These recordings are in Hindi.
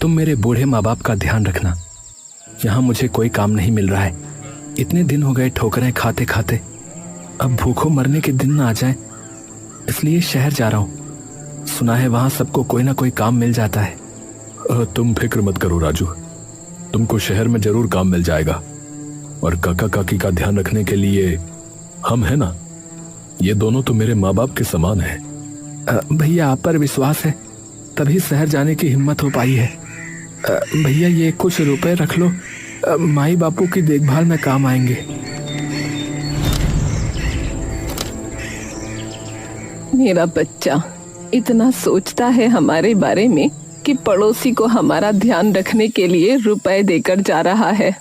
तुम मेरे बूढ़े माँ बाप का ध्यान रखना। यहाँ मुझे कोई काम नहीं मिल रहा है। इतने दिन हो गए ठोकरें खाते खाते, अब भूखों मरने के दिन ना आ जाए, इसलिए शहर जा रहा हूँ। सुना है वहां सबको कोई ना कोई काम मिल जाता है। तुम फिक्र मत करो राजू, तुमको शहर में जरूर काम मिल जाएगा। और काका काकी का ध्यान रखने के लिए हम है ना, ये दोनों तो मेरे माँ बाप के समान हैं। भैया आप पर विश्वास है तभी शहर जाने की हिम्मत हो पाई है। भैया ये कुछ रुपए रख लो, माई बापू की देखभाल में काम आएंगे। मेरा बच्चा इतना सोचता है हमारे बारे में कि पड़ोसी को हमारा ध्यान रखने के लिए रुपए देकर जा रहा है।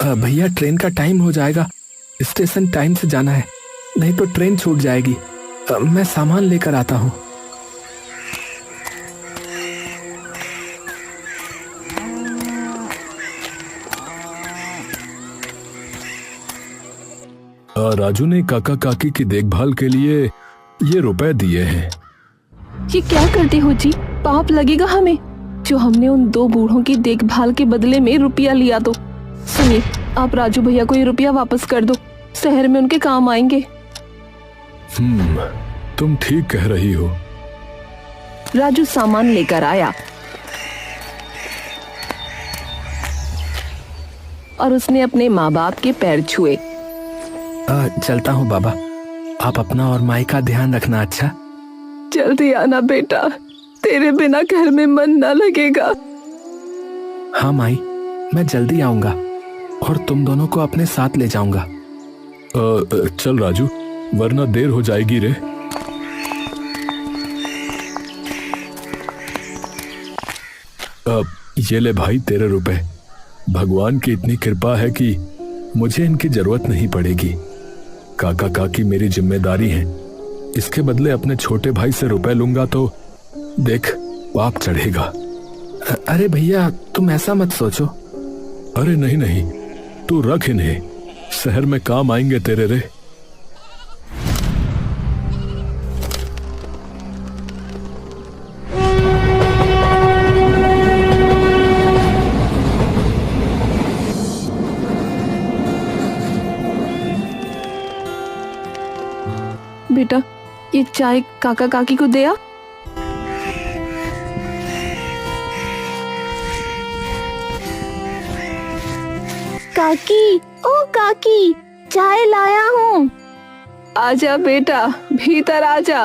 भैया ट्रेन का टाइम हो जाएगा, स्टेशन टाइम से जाना है, नहीं तो ट्रेन छूट जाएगी। मैं सामान लेकर आता हूँ। राजू ने काका काकी की देखभाल के लिए ये रुपए दिए हैं। ये क्या करते हो जी? पाप लगेगा हमें जो हमने उन दो बूढ़ों की देखभाल के बदले में रुपया लिया। तो सुनिए, आप राजू भैया को ये रुपया वापस कर दो, शहर में उनके काम आएंगे। तुम ठीक कह रही हो। राजू सामान लेकर आया और उसने अपने माँ बाप के पैर छुए। चलता हूँ बाबा, आप अपना और माई का ध्यान रखना। अच्छा जल्दी आना बेटा, तेरे बिना घर में मन न लगेगा। हाँ माई, मैं जल्दी आऊंगा और तुम दोनों को अपने साथ ले जाऊंगा। चल राजू, वरना देर हो जाएगी रे। ये ले भाई तेरे रुपए। भगवान की इतनी कृपा है कि मुझे इनकी जरूरत नहीं पड़ेगी। काका काकी मेरी जिम्मेदारी है, इसके बदले अपने छोटे भाई से रुपए लूंगा तो देख पाप चढ़ेगा। अरे भैया तुम ऐसा मत सोचो। अरे नहीं नहीं, तू रख इन्हें, शहर में काम आएंगे तेरे रे। बेटा ये चाय काका काकी को दे आ। काकी, ओ काकी, चाय लाया हूँ। आजा बेटा, भीतर आजा।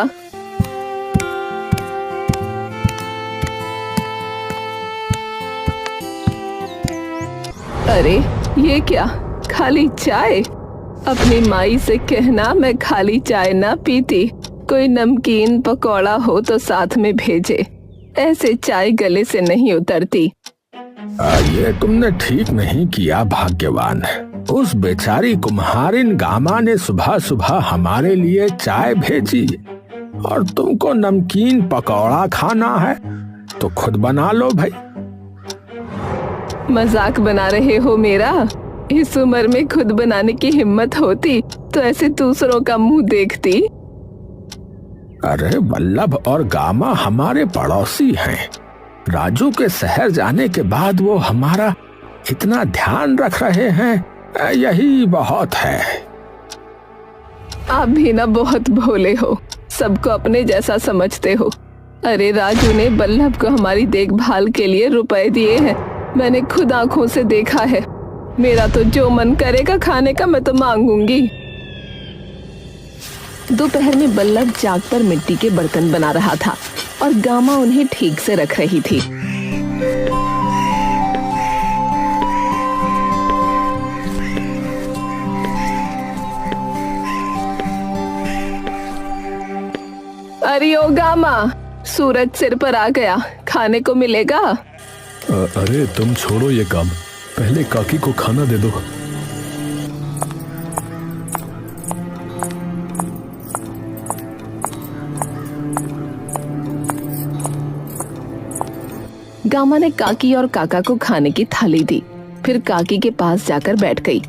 अरे ये क्या, खाली चाय? अपनी माई से कहना मैं खाली चाय ना पीती, कोई नमकीन पकौड़ा हो तो साथ में भेजे, ऐसे चाय गले से नहीं उतरती। ये तुमने ठीक नहीं किया भाग्यवान। उस बेचारी कुम्हारिन गामा ने सुबह सुबह हमारे लिए चाय भेजी और तुमको नमकीन पकौड़ा खाना है तो खुद बना लो भाई। मजाक बना रहे हो मेरा? इस उम्र में खुद बनाने की हिम्मत होती तो ऐसे दूसरों का मुंह देखती। अरे वल्लभ और गामा हमारे पड़ोसी हैं। राजू के शहर जाने के बाद वो हमारा इतना ध्यान रख रहे हैं, यही बहुत है। आप भी ना बहुत भोले हो, सबको अपने जैसा समझते हो। अरे राजू ने वल्लभ को हमारी देखभाल के लिए रुपए दिए हैं, मैंने खुद आंखों से देखा है। मेरा तो जो मन करेगा खाने का मैं तो मांगूंगी। दोपहर में वल्लभ जाग पर मिट्टी के बर्तन बना रहा था और गामा उन्हें ठीक से रख रही थी। अरे ओ गामा, सूरज सिर पर आ गया, खाने को मिलेगा। अरे तुम छोड़ो ये काम, पहले काकी को खाना दे दो। गामा ने काकी और काका को खाने की थाली दी, फिर काकी के पास जाकर बैठ गई।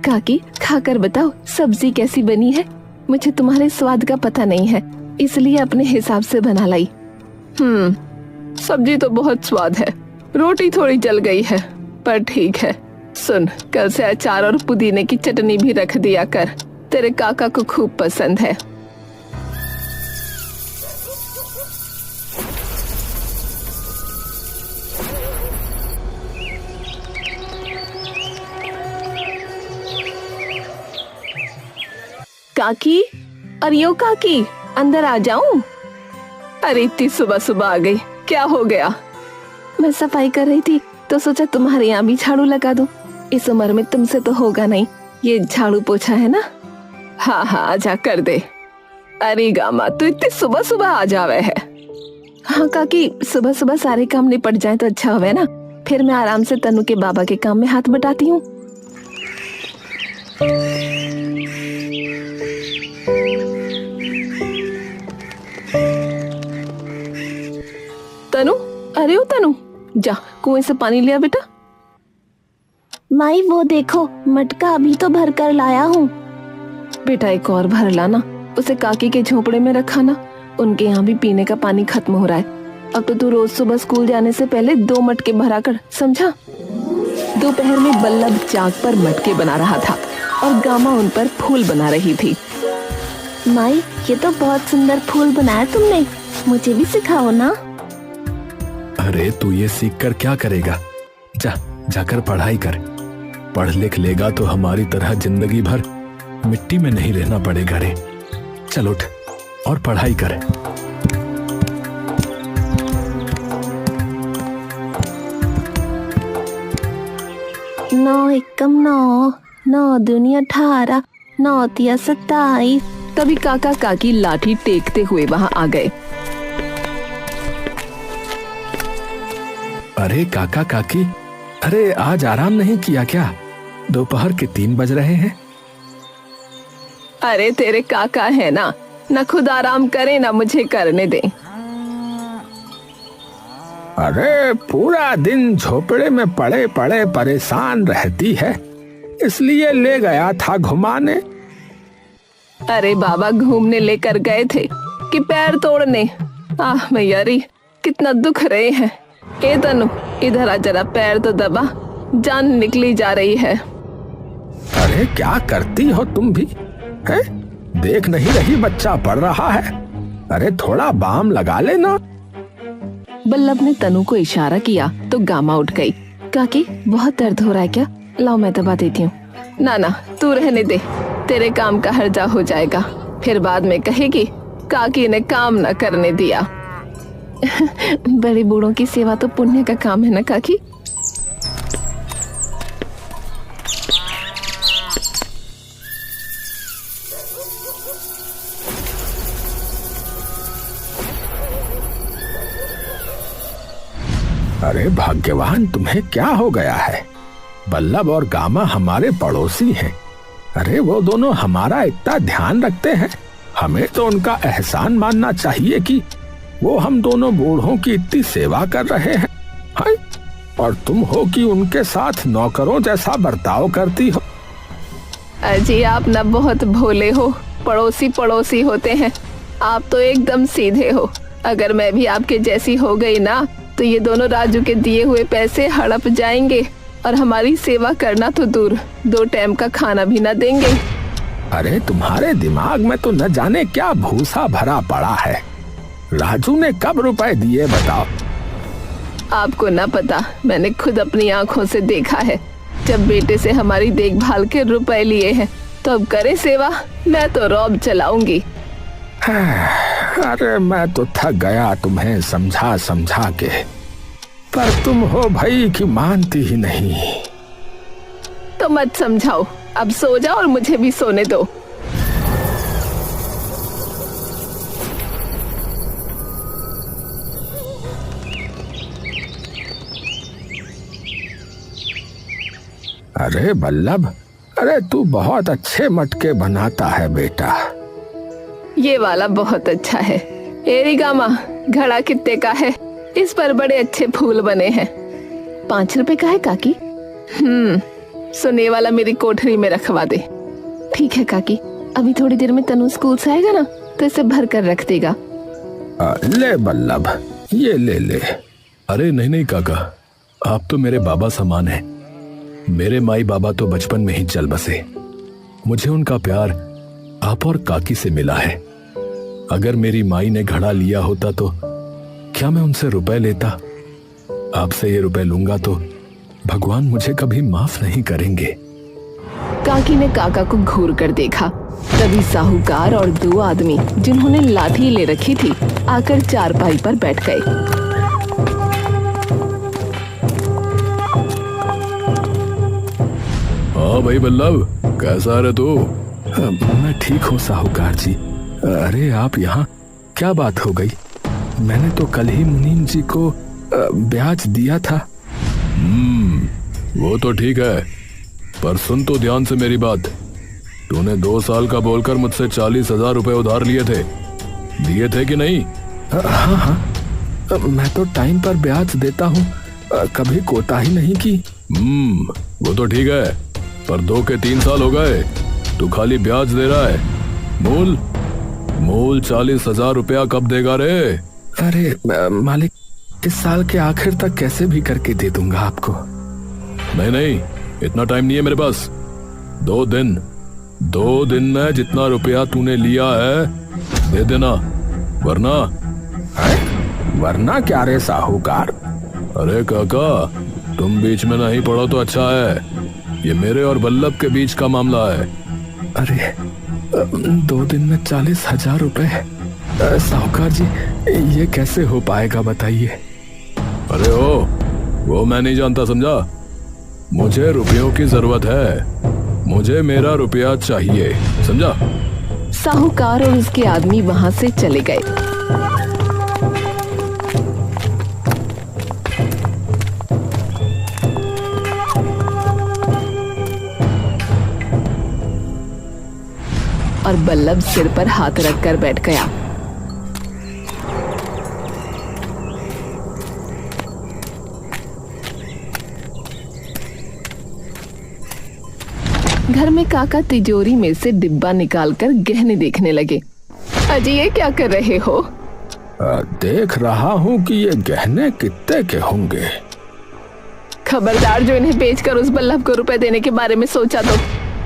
काकी खाकर बताओ सब्जी कैसी बनी है, मुझे तुम्हारे स्वाद का पता नहीं है इसलिए अपने हिसाब से बना लाई। सब्जी तो बहुत स्वाद है, रोटी थोड़ी जल गई है, पर ठीक है। सुन, कल से अचार और पुदीने की चटनी भी रख दिया कर, तेरे काका को खूब पसंद है। काकी, अरियो काकी, अंदर आ जाऊं? अरे इतनी सुबह सुबह आ गई, क्या हो गया? मैं सफाई कर रही थी तो सोचा तुम्हारे यहाँ भी झाड़ू लगा दूं। इस उम्र में तुमसे तो होगा नहीं, ये झाड़ू पोछा है ना। हाँ हाँ, आजा कर दे। अरे गामा, तू इतनी सुबह सुबह आ जावे है। हाँ काकी, सुबह सुबह सारे काम निपट जाए तो अच्छा होवे ना, फिर मैं आराम से तनु के बाबा के काम में हाथ बटाती हूँ। तनु, अरे ओ तनु, जा कुएं से पानी लिया बेटा। माई वो देखो, मटका अभी तो भर कर लाया हूँ। बेटा एक और भर लाना, उसे काकी के झोपड़े में रखा ना, उनके यहाँ भी पीने का पानी खत्म हो रहा है। अब तो तू रोज सुबह स्कूल जाने से पहले 2 मटके भरा कर, समझा? दोपहर में बल्लभ चाक पर मटके बना रहा था और गामा उन पर फूल बना रही थी। माई, ये तो बहुत सुंदर फूल बनाया तुमने, मुझे भी सिखाओ ना। अरे तू ये सीख कर क्या करेगा? जाकर पढ़ाई कर। पढ़ लिख लेगा तो हमारी तरह जिंदगी भर मिट्टी में नहीं रहना पड़ेगा रे। चल उठ और पढ़ाई कर। 9 एकम 9, 9 दूनी 18, 9 तिया 27। तभी काका काकी लाठी टेकते हुए वहां आ गए। अरे काका काकी, अरे आज आराम नहीं किया क्या? दोपहर के 3 बज रहे हैं। अरे तेरे काका है ना खुद आराम करे ना मुझे करने दे। अरे पूरा दिन झोपड़े में पड़े पड़े परेशान रहती है, इसलिए ले गया था घुमाने। अरे बाबा, घूमने लेकर गए थे कि पैर तोड़ने? आह मैया रे, कितना दुख रहे हैं। ए तनु, इधर आ जरा, पैर तो दबा, जान निकली जा रही है। अरे क्या करती हो तुम भी हैं? देख नहीं रही बच्चा पढ़ रहा है? अरे थोड़ा बाम लगा लेना। बल्लभ ने तनु को इशारा किया तो गामा उठ गई। काकी, बहुत दर्द हो रहा है क्या? लाओ मैं दबा देती हूँ। ना ना, तू रहने दे, तेरे काम का हर्जा हो जाएगा, फिर बाद में कहेगी काकी ने काम न करने दिया। बड़े बूढ़ों की सेवा तो पुण्य का काम है ना काकी। अरे भाग्यवान, तुम्हें क्या हो गया है? बल्लभ और गामा हमारे पड़ोसी हैं। अरे वो दोनों हमारा इतना ध्यान रखते हैं, हमें तो उनका एहसान मानना चाहिए कि वो हम दोनों बूढ़ों की इतनी सेवा कर रहे हैं। हाय, और तुम हो कि उनके साथ नौकरों जैसा बर्ताव करती हो। अजी आप ना बहुत भोले हो, पड़ोसी पड़ोसी होते हैं, आप तो एकदम सीधे हो। अगर मैं भी आपके जैसी हो गई ना तो ये दोनों राजू के दिए हुए पैसे हड़प जाएंगे और हमारी सेवा करना तो दूर, 2 टाइम का खाना भी ना देंगे। अरे तुम्हारे दिमाग में तो न जाने क्या भूसा भरा पड़ा है। राजू ने कब रुपए दिए बताओ? आपको ना पता, मैंने खुद अपनी आंखों से देखा है। जब बेटे से हमारी देखभाल के रुपए लिए हैं तो अब करे सेवा, मैं तो रौब चलाऊंगी। अरे मैं तो थक गया तुम्हें समझा समझा के, पर तुम हो भाई कि मानती ही नहीं। तो मत समझाओ, अब सो जाओ और मुझे भी सोने दो। अरे बल्लभ, अरे तू बहुत अच्छे मटके बनाता है बेटा। ये वाला बहुत अच्छा है। एरी गामा, घड़ा कितने का है? इस पर बड़े अच्छे फूल बने हैं। 5 रुपए का है काकी। सुने वाला मेरी कोठरी में रखवा दे। ठीक है काकी, अभी थोड़ी देर में तनु स्कूल से आएगा ना तो इसे भर कर रख देगा। ले बल्लभ, ये ले ले। अरे नहीं नहीं काका, आप तो मेरे बाबा समान हैं। मेरे माई बाबा तो बचपन में ही चल बसे। मुझे उनका प्यार आप और काकी से मिला है। अगर मेरी माई ने घड़ा लिया होता तो क्या मैं उनसे रुपए लेता? आपसे ये रुपए लूंगा तो भगवान मुझे कभी माफ नहीं करेंगे। काकी ने काका को घूर कर देखा। तभी साहूकार और 2 आदमी जिन्होंने लाठी ले रखी थी आकर चारपाई पर बैठ गए। हाँ भाई बल्लभ, कैसा है तू? मैं ठीक हूँ साहूकार जी। अरे आप यहाँ, क्या बात हो गई? मैंने तो कल ही मुनीम जी को ब्याज दिया था। वो तो ठीक है, पर सुन तो ध्यान से मेरी बात। तूने 2 साल का बोलकर मुझसे 40,000 रुपए उधार लिए थे, दिए थे कि नहीं? हाँ, मैं तो टाइम पर ब्याज देता हूँ, कभी कोताही नहीं की। वो तो ठीक है, पर 2 के 3 साल हो गए, तू खाली ब्याज दे रहा है। मूल 40,000 रुपया कब देगा रे? अरे मालिक, इस साल के आखिर तक कैसे भी करके दे दूंगा आपको। नहीं, इतना टाइम नहीं है मेरे पास। 2 दिन में जितना रुपया तूने लिया है दे देना, वरना क्या रे साहूकार? अरे काका, तुम बीच में नहीं पड़ो तो अच्छा है। ये मेरे और बल्लभ के बीच का मामला है। अरे 2 दिन में 40,000 रुपए? साहूकार जी, ये कैसे हो पाएगा बताइए। अरे वो मैं नहीं जानता, समझा? मुझे रुपयों की जरूरत है, मुझे मेरा रुपया चाहिए, समझा? साहूकार और उसके आदमी वहां से चले गए। और बल्लभ सिर पर हाथ रखकर बैठ गया। घर में काका तिजोरी में से डिब्बा निकालकर गहने देखने लगे। अजी, ये क्या कर रहे हो? देख रहा हूँ कि ये गहने कितने के होंगे। खबरदार, जो इन्हें बेचकर उस बल्लभ को रुपए देने के बारे में सोचा तो।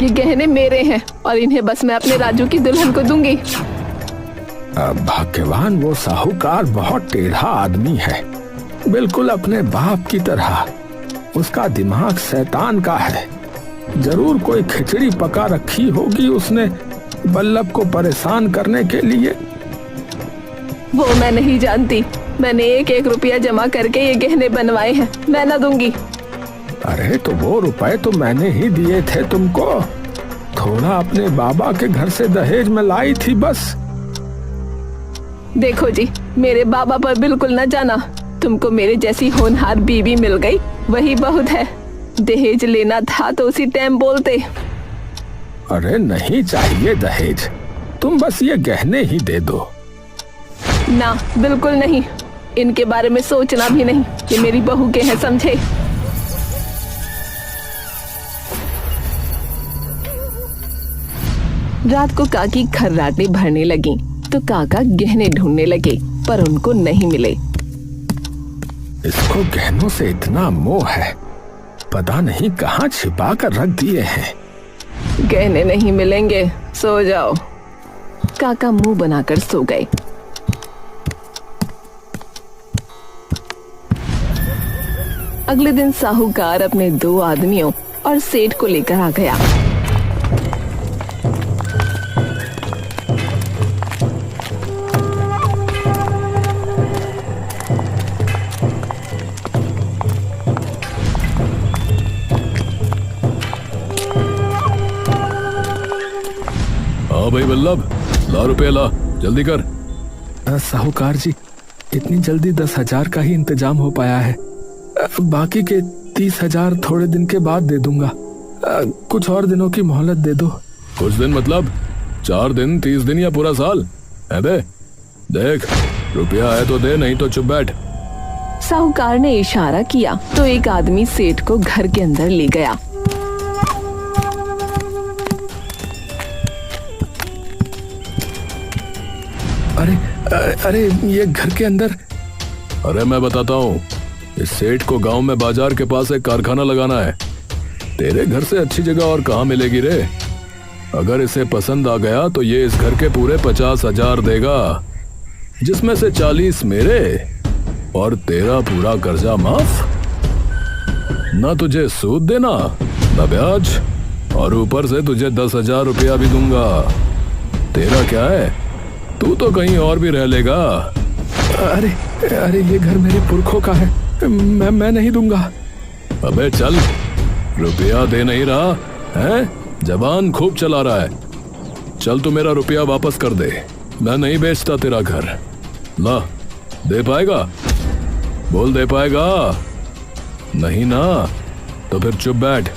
ये गहने मेरे हैं और इन्हें बस मैं अपने राजू की दुल्हन को दूंगी। भाग्यवान वो साहूकार बहुत टेढ़ा आदमी है, बिल्कुल अपने बाप की तरह। उसका दिमाग शैतान का है। जरूर कोई खिचड़ी पका रखी होगी उसने बल्लभ को परेशान करने के लिए। वो मैं नहीं जानती। मैंने 1-1 रुपया जमा करके ये गहने बनवाए हैं, मैं ना दूंगी। अरे तो वो रुपए तो मैंने ही दिए थे तुमको। थोड़ा अपने बाबा के घर से दहेज में लाई थी बस। देखो जी, मेरे बाबा पर बिल्कुल न जाना। तुमको मेरे जैसी होनहार बीवी मिल गई, वही बहुत है। दहेज लेना था तो उसी टाइम बोलते। अरे नहीं चाहिए दहेज, तुम बस ये गहने ही दे दो। ना, बिल्कुल नहीं। इनके बारे में सोचना भी नहीं। ये मेरी बहू के हैं, समझे? रात को काकी खर्राटे भरने लगी तो काका गहने ढूंढने लगे, पर उनको नहीं मिले। इसको गहनों से इतना मोह है, पता नहीं कहाँ छिपा कर रख दिए हैं। गहने नहीं मिलेंगे, सो जाओ। काका मुंह बनाकर सो गए। अगले दिन साहूकार अपने 2 आदमियों और सेठ को लेकर आ गया। हाँ भाई बल्लभ, ला रुपया ला, जल्दी कर। साहूकार जी, इतनी जल्दी 10,000 का ही इंतजाम हो पाया है। बाकी के 30,000 थोड़े दिन के बाद दे दूंगा। कुछ और दिनों की मोहलत दे दो। कुछ दिन मतलब 4 दिन, 30 दिन या पूरा साल? अबे देख, रुपया है तो दे, नहीं तो चुप बैठ। साहूकार ने इशारा किया तो एक आदमी सेठ को घर के अंदर ले गया। अरे ये घर के अंदर। अरे मैं बताता हूँ, इस सेठ को गांव में बाजार के पास एक कारखाना लगाना है। तेरे घर से अच्छी जगह और कहाँ मिलेगी रे? अगर इसे पसंद आ गया तो ये इस घर के पूरे 50,000 देगा, जिसमें से 40 मेरे और तेरा पूरा कर्जा माफ। ना तुझे सूद देना ना ब्याज, और ऊपर से तुझे 10,000 रुपया भी दूंगा। तेरा क्या है, तू तो कहीं और भी रह लेगा। अरे अरे ये घर मेरे पुरखों का है, मैं नहीं दूंगा। अबे चल, रुपया दे नहीं रहा है, जबान खूब चला रहा है। चल तू मेरा रुपया वापस कर दे, मैं नहीं बेचता तेरा घर। ला, दे पाएगा? बोल दे पाएगा? नहीं ना, तो फिर चुप बैठ।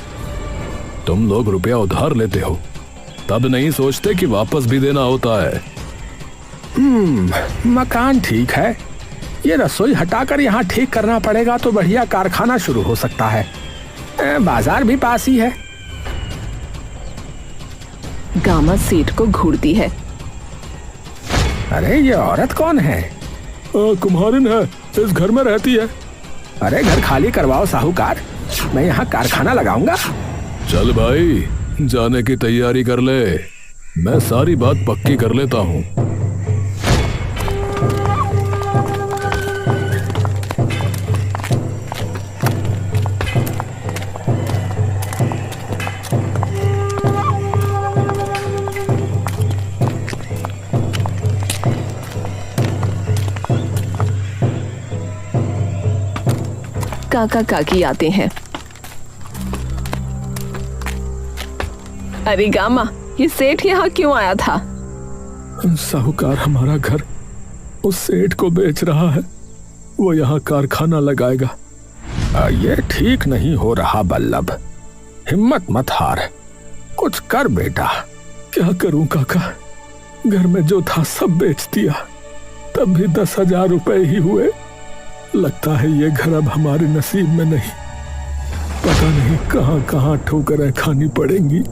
तुम लोग रुपया उधार लेते हो, तब नहीं सोचते कि वापस भी देना होता है। मकान ठीक है, ये रसोई हटाकर यहाँ ठीक करना पड़ेगा तो बढ़िया कारखाना शुरू हो सकता है। बाजार भी पास ही है। गामा सेठ को घूरती है। अरे ये औरत कौन है? कुम्हारिन है, इस घर में रहती है। अरे घर खाली करवाओ साहूकार, मैं यहाँ कारखाना लगाऊंगा। चल भाई, जाने की तैयारी कर ले, मैं सारी बात पक्की कर लेता हूँ। काका काकी आते हैं। अरे गामा, ये सेठ यहाँ क्यों आया था? साहूकार हमारा घर उस सेठ को बेच रहा है, वो यहाँ कारखाना लगाएगा। ये ठीक नहीं हो रहा बल्लभ, हिम्मत मत हार, कुछ कर बेटा। क्या करूं काका, घर में जो था सब बेच दिया, तब भी 10,000 रुपए ही हुए। लगता है ये घर अब हमारे नसीब में नहीं, पता नहीं कहां कहां ठोकरें खानी पड़ेंगी।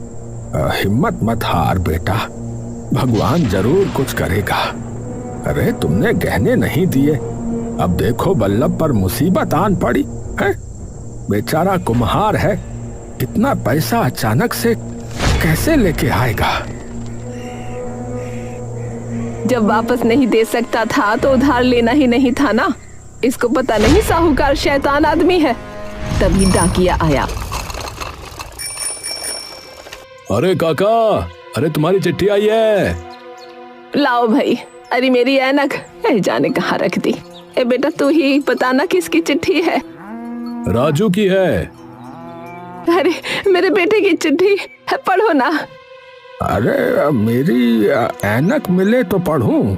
हिम्मत मत हार बेटा, भगवान जरूर कुछ करेगा। अरे तुमने गहने नहीं दिए, अब देखो बल्लभ पर मुसीबत आन पड़ी है। बेचारा कुम्हार है, इतना पैसा अचानक से कैसे लेके आएगा? जब वापस नहीं दे सकता था तो उधार लेना ही नहीं था ना। इसको पता नहीं साहूकार शैतान आदमी है। तभी डाकिया आया। अरे काका, अरे तुम्हारी चिट्ठी आई है। लाओ भाई। अरे मेरी ऐनक जाने कहाँ रख दी। ए बेटा तू ही बताना किसकी चिट्ठी है? राजू की है। अरे मेरे बेटे की चिट्ठी है, पढ़ो ना। अरे मेरी ऐनक मिले तो पढ़ूं।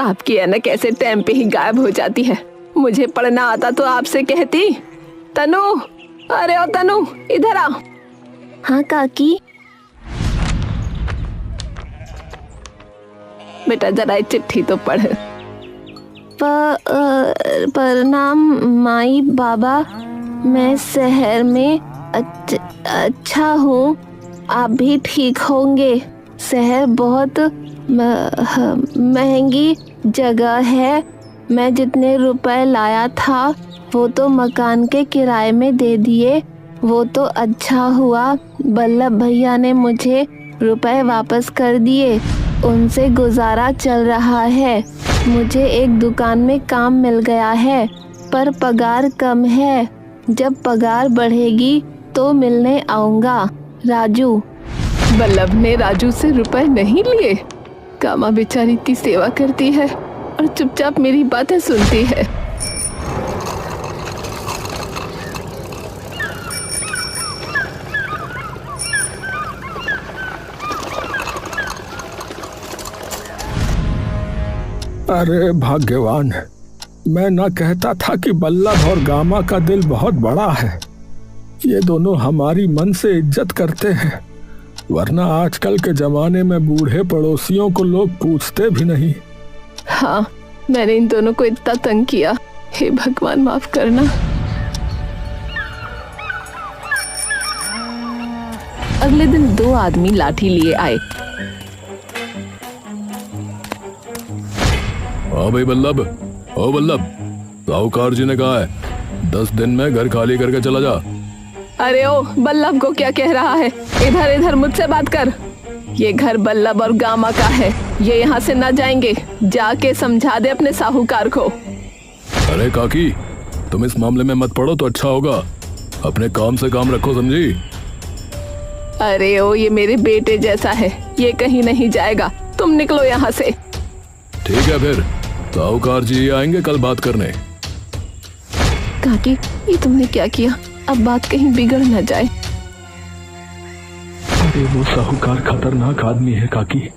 आपकी ऐनक ऐसे टाइम पे ही गायब हो जाती है। मुझे पढ़ना आता तो आपसे कहती। तनु, अरे ओ तनु, इधर आ। हाँ काकी। बेटा जरा चिट्ठी तो पढ़। प्रणाम माई बाबा, मैं शहर में अच्छा हूँ, आप भी ठीक होंगे। शहर बहुत महंगी जगह है। मैं जितने रुपए लाया था वो तो मकान के किराए में दे दिए। वो तो अच्छा हुआ, बल्लभ भैया ने मुझे रुपए वापस कर दिए, उनसे गुजारा चल रहा है। मुझे एक दुकान में काम मिल गया है, पर पगार कम है। जब पगार बढ़ेगी तो मिलने आऊँगा। राजू। बल्लभ ने राजू से रुपए नहीं लिए। कामा बेचारी की सेवा करती है और चुपचाप मेरी बातें सुनती है। अरे भाग्यवान, मैं ना कहता था कि बल्लभ और गामा का दिल बहुत बड़ा है। ये दोनों हमारी मन से इज्जत करते हैं, वरना आजकल के जमाने में बूढ़े पड़ोसियों को लोग पूछते भी नहीं। हाँ, मैंने इन दोनों को इतना तंग किया। हे भगवान माफ करना। अगले दिन 2 आदमी लाठी लिए आए। हाँ भाई बल्लभ, ओ बल्लभ, साहूकार जी ने कहा है 10 दिन में घर खाली करके चला जा। अरे ओ, बल्लभ को क्या कह रहा है? इधर इधर मुझसे बात कर। ये घर बल्लभ और गामा का है, ये यहाँ से न जाएंगे। जाके समझा दे अपने साहूकार को। अरे काकी, तुम इस मामले में मत पड़ो तो अच्छा होगा। अपने काम से काम रखो, समझी? अरे ओ, ये मेरे बेटे जैसा है, ये कहीं नहीं जाएगा। तुम निकलो यहाँ से। ठीक है फिर, साहूकार जी आएंगे कल बात करने। काकी, ये तुमने क्या किया? अब बात कहीं बिगड़ न जाए। अरे वो साहूकार खतरनाक आदमी है काकी।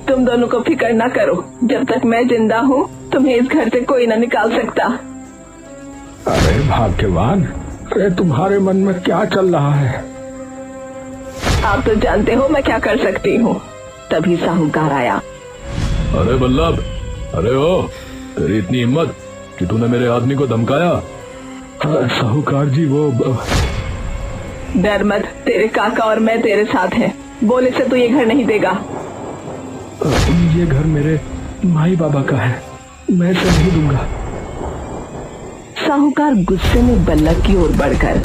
तुम दोनों को फिक्र ना करो, जब तक मैं जिंदा हूँ तुम्हें इस घर से कोई ना निकाल सकता। अरे भाग्यवान, अरे तुम्हारे मन में क्या चल रहा है? आप तो जानते हो मैं क्या कर सकती हूँ। तभी साहूकार आया। अरे बल्लभ, अरे ओ, तेरी इतनी हिम्मत कि तूने मेरे आदमी को धमकाया? साहूकार जी वो डर मत, तेरे काका और मैं तेरे साथ हैं। बोले से तू ये घर नहीं देगा। ये घर मेरे माई बाबा का है, मैं इसे नहीं दूंगा। साहूकार गुस्से में बल्लभ की ओर बढ़कर,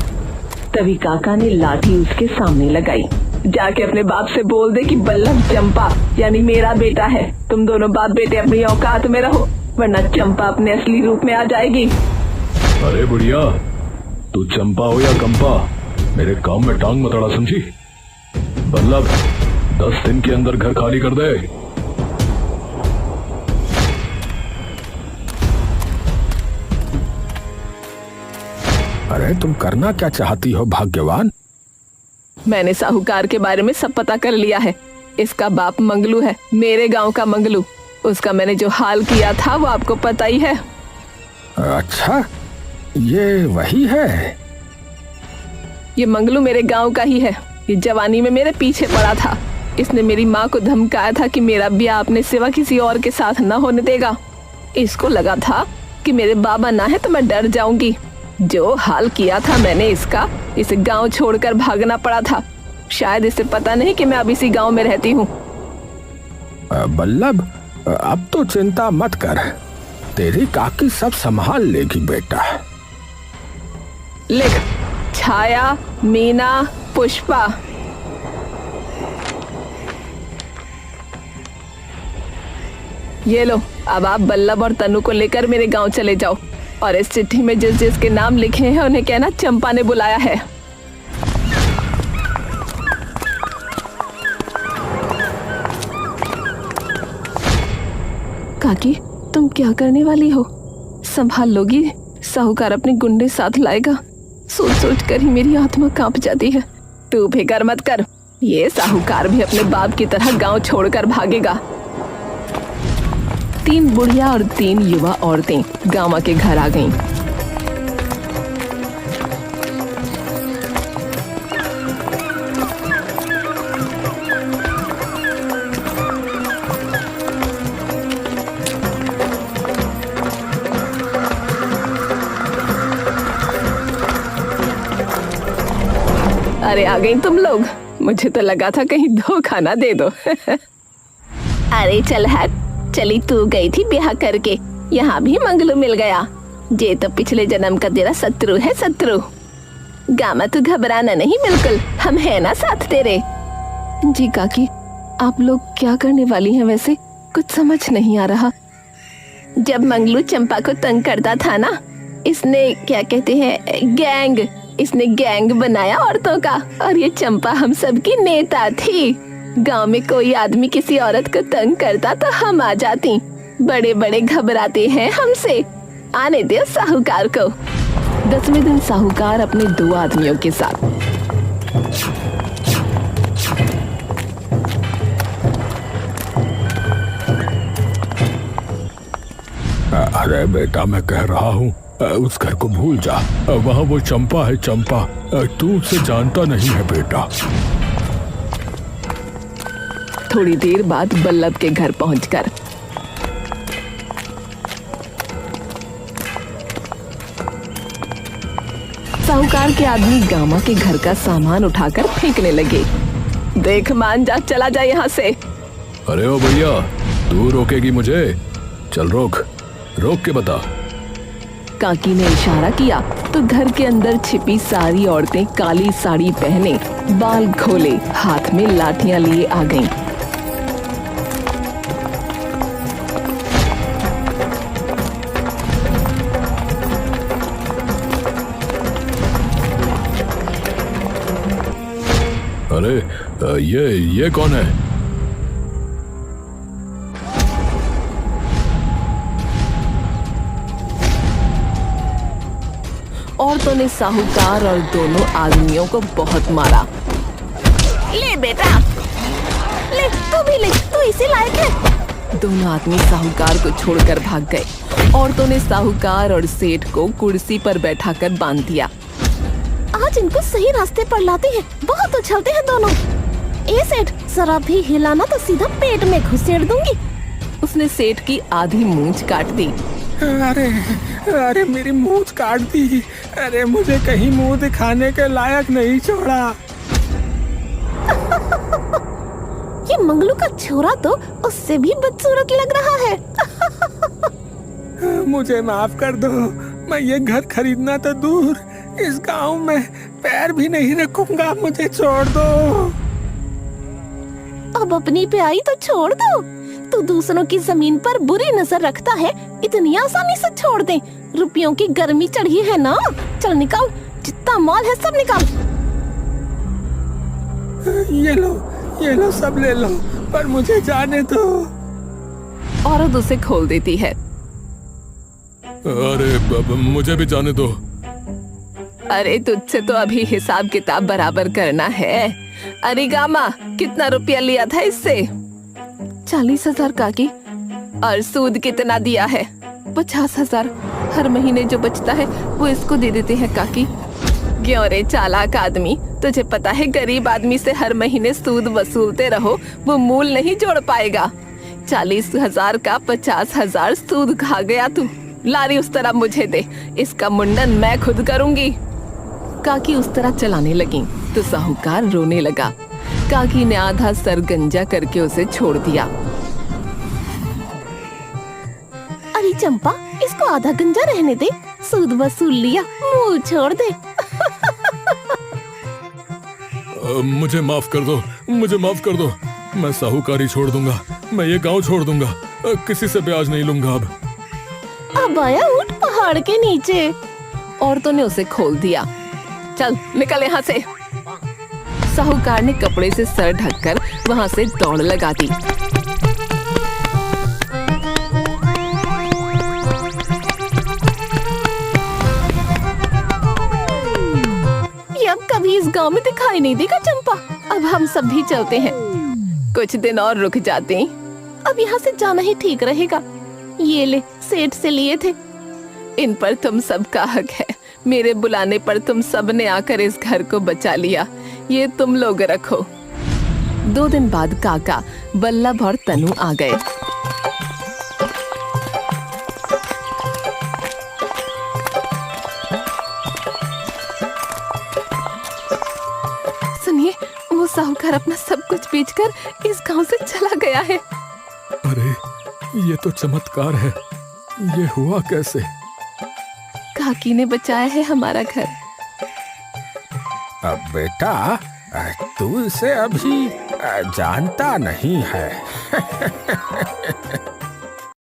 तभी काका ने लाठी उसके सामने लगाई। जाके अपने बाप से बोल दे कि बल्लभ चंपा यानी मेरा बेटा है। तुम दोनों बाप बेटे अपनी औकात में रहो, वरना चंपा अपने असली रूप में आ जाएगी। अरे बुढ़िया, तू चंपा हो या कंपा, मेरे काम में टांग मत अड़ा, समझी? बल्लभ, 10 दिन के अंदर घर खाली कर दे। अरे तुम करना क्या चाहती हो भाग्यवान? मैंने साहूकार के बारे में सब पता कर लिया है। इसका बाप मंगलू है, मेरे गांव का मंगलू। उसका मैंने जो हाल किया था वो आपको पता ही है। अच्छा, ये वही है? ये मंगलू मेरे गांव का ही है। ये जवानी में मेरे पीछे पड़ा था। इसने मेरी माँ को धमकाया था कि मेरा ब्याह अपने सिवा किसी और के साथ न होने देगा। इसको लगा था कि मेरे बाबा ना है तो मैं डर जाऊंगी। जो हाल किया था मैंने इसका, इसे गांव छोड़कर भागना पड़ा था। शायद इसे पता नहीं कि मैं अब इसी गांव में रहती हूँ। बल्लभ, अब तो चिंता मत कर, तेरी काकी सब संभाल लेगी बेटा। लिख, छाया, मीना, पुष्पा। ये लो, अब आप बल्लभ और तनु को लेकर मेरे गांव चले जाओ और इस चिट्ठी में जिस जिसके नाम लिखे हैं उन्हें कहना चंपा ने बुलाया है। काकी, तुम क्या करने वाली हो? संभाल लोगी? साहूकार अपने गुंडे साथ लाएगा। सोच सोच कर ही मेरी आत्मा कांप जाती है। तू फिक्र मत कर, ये साहूकार भी अपने बाप की तरह गांव छोड़कर भागेगा। 3 बुढ़िया और 3 युवा औरतें गामा के घर आ गईं। अरे आ गई तुम लोग, मुझे तो लगा था कहीं धोखा ना दे दो। अरे चल हट, चली तू गई थी ब्याह करके, यहाँ भी मंगलू मिल गया। जे तो पिछले जन्म का तेरा शत्रु है, शत्रु। गामा तू घबराना नहीं बिल्कुल, हम है ना साथ तेरे। जी काकी, आप लोग क्या करने वाली हैं वैसे? कुछ समझ नहीं आ रहा। जब मंगलू चंपा को तंग करता था ना, इसने क्या कहते हैं गैंग, इसने गैंग बनाया औरतों का, और ये चंपा हम सब की नेता थी। गांव में कोई आदमी किसी औरत को तंग करता तो हम आ जाती। बड़े बड़े घबराते हैं हमसे। आने दे साहूकार को। 10वें दिन साहूकार अपने 2 आदमियों के साथ अरे बेटा, मैं कह रहा हूँ उस घर को भूल जा। वहाँ वो चंपा है, चंपा। तू उसे जानता नहीं है बेटा। थोड़ी देर बाद बल्लभ के घर पहुंचकर साहूकार के आदमी गामा के घर का सामान उठाकर फेंकने लगे। देख मान जा, चला जा यहाँ से। अरे ओ भैया, तू रोकेगी मुझे? चल रोक, रोक के बता। काकी ने इशारा किया तो घर के अंदर छिपी सारी औरतें काली साड़ी पहने, बाल खोले, हाथ में लाठियां लिए आ गईं। अरे ये कौन है? औरतों ने साहूकार और दोनों आदमियों को बहुत मारा। ले बेटा, ले तू भी ले, तू इसी लायक है। दोनों आदमी साहूकार को छोड़कर भाग गए। औरतों ने साहूकार और सेठ को कुर्सी पर बैठाकर बांध दिया। आज इनको सही रास्ते पर लाते हैं, बहुत उछलते हैं दोनों। ए सेठ, जरा भी हिलाना तो सीधा पेट में घुसेड़ दूंगी। उसने सेठ की आधी मूंछ काट दी। अरे अरे मेरी मूंछ काट दी। अरे मुझे कहीं मुंह दिखाने के लायक नहीं छोड़ा। ये मंगलू का छोरा तो उससे भी बदसूरत लग रहा है। मुझे माफ कर दो, मैं ये घर खरीदना तो दूर, इस गांव में पैर भी नहीं रखूंगा। मुझे छोड़ दो। अब अपनी पे आई तो छोड़ दो। तू दूसरों की जमीन पर बुरी नजर रखता है, इतनी आसानी से छोड़ दे। रुपयों की गर्मी चढ़ी है ना, चल निकाल, जितना माल है सब निकाल। ये लो सब ले लो, पर मुझे जाने दो। औरत उसे खोल देती है। अरे मुझे भी जाने दो। अरे तुझसे तो अभी हिसाब किताब बराबर करना है। अरे गामा, कितना रुपया लिया था इससे? 40,000 काकी। और सूद कितना दिया है? 50,000। हर महीने जो बचता है वो इसको दे देते हैं काकी। क्यों रे चालाक आदमी, तुझे पता है गरीब आदमी से हर महीने सूद वसूलते रहो, वो मूल नहीं जोड़ पाएगा। 40,000 का 50,000 सूद खा गया तू। लारी उस तरह मुझे दे, इसका मुंडन मैं खुद करूंगी। काकी उस तरह चलाने लगी तो साहूकार रोने लगा। काकी ने आधा सर गंजा करके उसे छोड़ दिया। अरे चंपा, इसको आधा गंजा रहने दे, सूद वसूल लिया, मुंह छोड़ दे। मुझे माफ कर दो, मुझे माफ कर दो। मैं साहूकारी छोड़ दूंगा, मैं ये गांव छोड़ दूंगा, किसी से ब्याज नहीं लूंगा। अब आया ऊंट पहाड़ के नीचे। औरतों ने उसे खोल दिया। चल निकल यहाँ से। साहूकार ने कपड़े से सर ढककर वहाँ से दौड़ लगा दी। ये अब कभी इस गांव में दिखाई नहीं देगा चंपा। अब हम सब भी चलते हैं। कुछ दिन और रुक जाते। अब यहाँ से जाना ही ठीक रहेगा। ये ले, सेठ से लिए थे। इन पर तुम सबका हक है। मेरे बुलाने पर तुम सब ने आकर इस घर को बचा लिया। ये तुम लोग रखो। 2 दिन बाद काका, बल्लभ और तनु आ गए। सुनिए, वो साहूकार अपना सब कुछ बेचकर इस गांव से चला गया है। अरे ये तो चमत्कार है, ये हुआ कैसे? काकी ने बचाया है हमारा घर। अब बेटा, तू इसे अभी जानता नहीं है।